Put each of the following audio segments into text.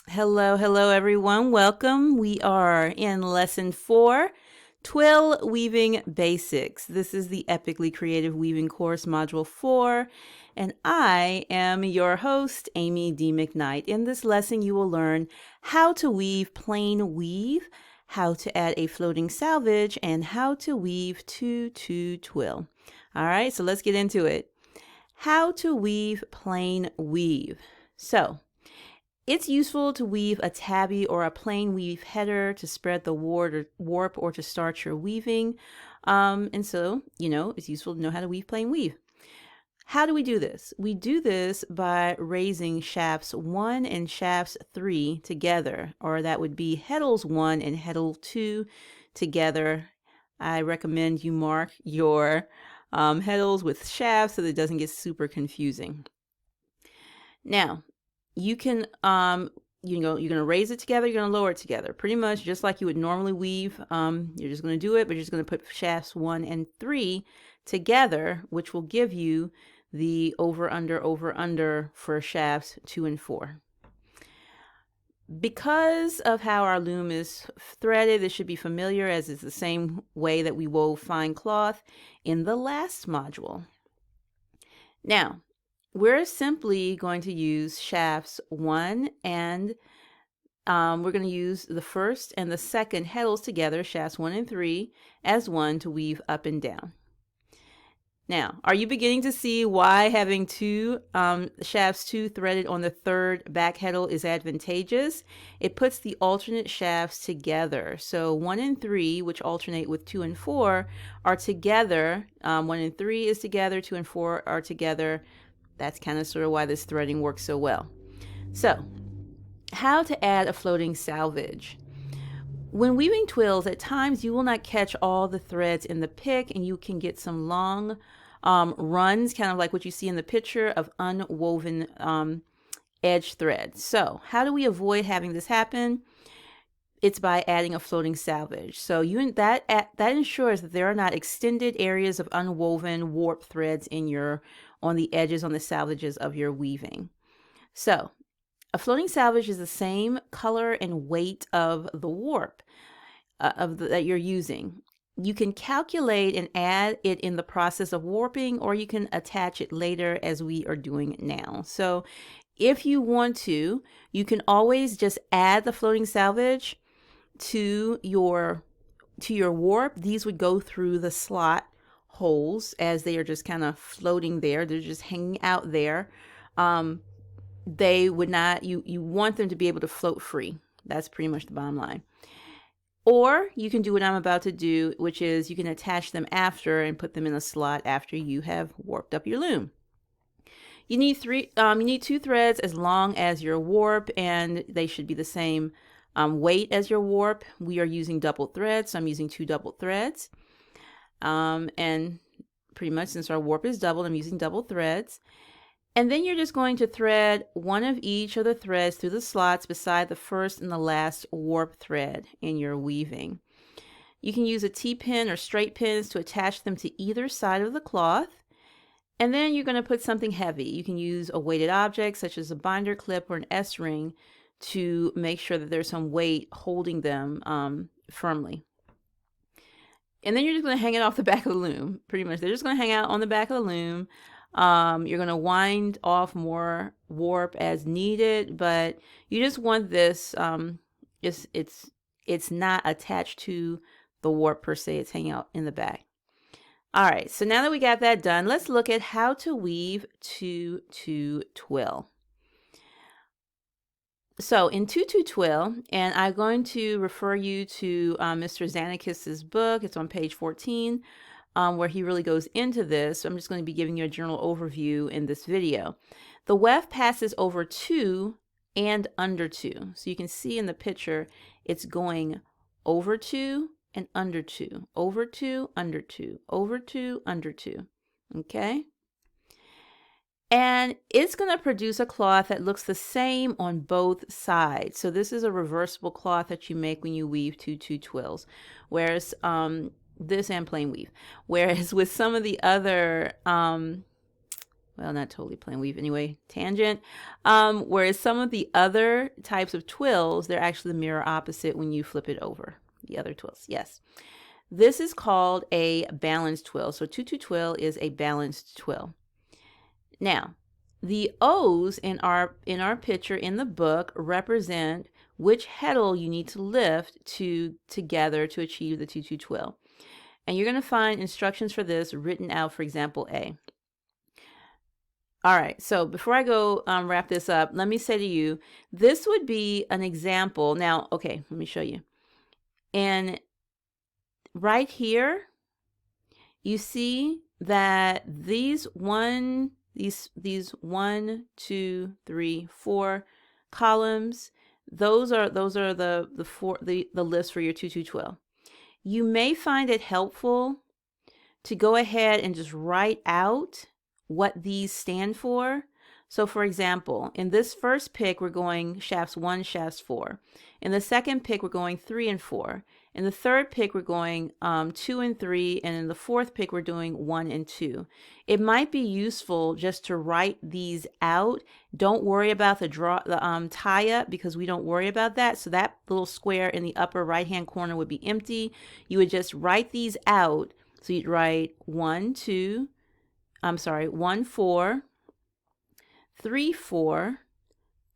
Hello, hello everyone. Welcome. We are in lesson 4, Twill Weaving Basics. This is the Epically Creative Weaving course, module 4, and I am your host, Amy D. McKnight. In this lesson, you will learn how to weave plain weave, how to add a floating salvage, and how to weave 2-2 twill. All right, so let's get into it. How to weave plain weave. So, it's useful to weave a tabby or a plain weave header to spread the warp or to start your weaving. And so, it's useful to know how to weave plain weave. How do we do this? We do this by raising shafts 1 and shafts 3 together, or that would be Heddles 1 and Heddle 2 together. I recommend you mark your Heddles with shafts so that it doesn't get super confusing. Now, you can you're going to raise it together, you're going to lower it together, pretty much just like you would normally weave. You're just going to do it, but you're just going to put shafts 1 and 3 together, which will give you the over under for shafts 2 and 4. Because of how our loom is threaded, this should be familiar, as it's the same way that we wove fine cloth in the last module. Now, we're simply going to use shafts 1 and we're going to use the first and the second heddles together, shafts 1 and 3, as one to weave up and down. Now, are you beginning to see why having shafts 2 threaded on the third back heddle is advantageous? It puts the alternate shafts together. So 1 and 3, which alternate with 2 and 4, are together. 1 and 3 is together, 2 and 4 are together. That's kind of sort of why this threading works so well. So, how to add a floating salvage. When weaving twills, at times you will not catch all the threads in the pick, and you can get some long runs, kind of like what you see in the picture of unwoven edge thread. So, how do we avoid having this happen? It's by adding a floating salvage. So that ensures that there are not extended areas of unwoven warp threads on the edges, on the salvages of your weaving. So a floating salvage is the same color and weight of the warp that you're using. You can calculate and add it in the process of warping, or you can attach it later as we are doing now. So if you want to, you can always just add the floating salvage to your warp. These would go through the slot holes as they are just kind of floating there. They're just hanging out there. They would not, you want them to be able to float free. That's pretty much the bottom line. Or you can do what I'm about to do, which is you can attach them after and put them in a slot after you have warped up your loom. You need 2 threads as long as your warp, and they should be the same weight as your warp. We are using double threads, so I'm using 2 double threads. And pretty much since our warp is doubled, I'm using double threads. And then you're just going to thread one of each of the threads through the slots beside the first and the last warp thread in your weaving. You can use a T-pin or straight pins to attach them to either side of the cloth. And then you're going to put something heavy. You can use a weighted object such as a binder clip or an S-ring to make sure that there's some weight holding them firmly. And then you're just going to hang it off the back of the loom. Pretty much, they're just going to hang out on the back of the loom. You're going to wind off more warp as needed, but you just want this. It's not attached to the warp per se. It's hanging out in the back. All right. So now that we got that done, let's look at how to weave 2-2 twill. So in 2-2 twill, and I'm going to refer you to Mr. Zanikis's book. It's on page 14, where he really goes into this. So I'm just going to be giving you a general overview in this video. The weft passes over 2 and under 2. So you can see in the picture, it's going over 2 and under 2, over 2, under 2, over 2, under 2. Okay? And it's going to produce a cloth that looks the same on both sides. So this is a reversible cloth that you make when you weave 2-2 twills. Whereas this and plain weave. Whereas with some of the other well, not totally plain weave anyway, tangent. Whereas some of the other types of twills, they're actually the mirror opposite when you flip it over. The other twills, yes. This is called a balanced twill. So 2-2 twill is a balanced twill. Now, the O's in our picture in the book represent which heddle you need to lift together to achieve the 2-2 twill. And you're going to find instructions for this written out for example A. All right, so before I go wrap this up, let me say to you, this would be an example. Now, okay, let me show you. And right here, you see that these 1, 2, 3, 4 columns, those are the lifts for your 2-2 twill. You may find it helpful to go ahead and just write out what these stand for. So for example, in this first pick, we're going shafts 1, shafts 4. In the second pick, we're going 3 and 4. In the third pick, we're going 2 and 3. And in the fourth pick, we're doing 1 and 2. It might be useful just to write these out. Don't worry about the tie up, because we don't worry about that. So that little square in the upper right hand corner would be empty. You would just write these out. So you'd write 1, 4, 3, 4,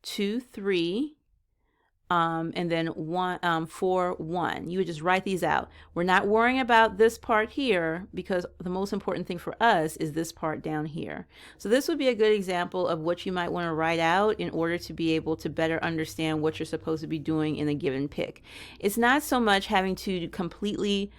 2, 3, and then 1, 4, 1. You would just write these out. We're not worrying about this part here, because the most important thing for us is this part down here. So this would be a good example of what you might want to write out in order to be able to better understand what you're supposed to be doing in a given pick. It's not so much having to completely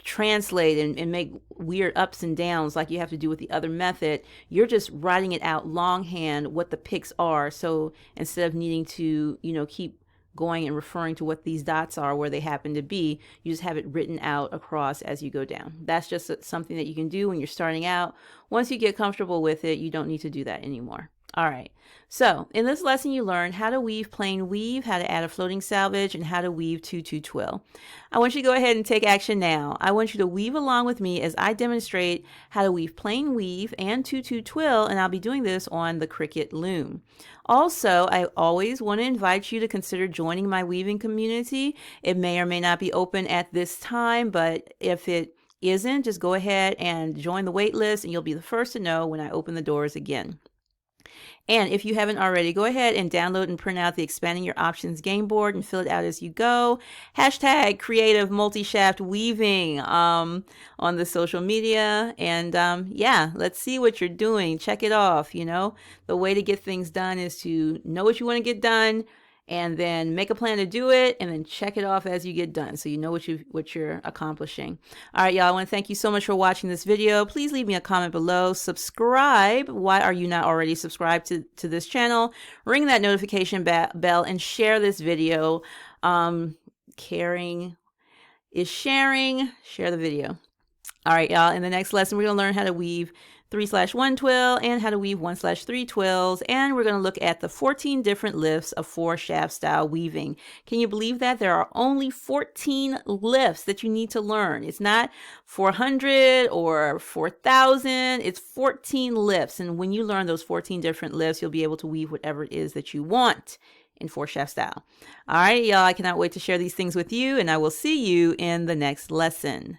translate and make weird ups and downs like you have to do with the other method. You're just writing it out longhand what the picks are. So instead of needing to, keep going and referring to what these dots are where they happen to be, you just have it written out across as you go down. That's just something that you can do when you're starting out. Once you get comfortable with it, you don't need to do that anymore. All right, so in this lesson you learned how to weave plain weave, how to add a floating salvage, and how to weave 2-2 twill. I want you to go ahead and take action now. I want you to weave along with me as I demonstrate how to weave plain weave and 2-2 twill, and I'll be doing this on the Cricut loom. Also, I always want to invite you to consider joining my weaving community. It may or may not be open at this time, but if it isn't, just go ahead and join the wait list, and you'll be the first to know when I open the doors again. And if you haven't already, go ahead and download and print out the Expanding Your Options game board and fill it out as you go. Hashtag creative multi-shaft weaving on the social media. And yeah, let's see what you're doing. Check it off. The way to get things done is to know what you want to get done, and then make a plan to do it, and then check it off as you get done, so you know what you're accomplishing. All right, y'all, I want to thank you so much for watching this video. Please leave me a comment below. Subscribe. Why are you not already subscribed to this channel? Ring that notification bell and share this video. Caring is sharing. Share the video. All right, y'all, in the next lesson, we're going to learn how to weave 3/1 twill and how to weave 1/3 twills, and we're going to look at the 14 different lifts of 4 shaft style weaving. Can you believe that there are only 14 lifts that you need to learn? It's not 400 or 4,000, it's 14 lifts, and when you learn those 14 different lifts, you'll be able to weave whatever it is that you want in 4 shaft style. All right, y'all, I cannot wait to share these things with you, and I will see you in the next lesson.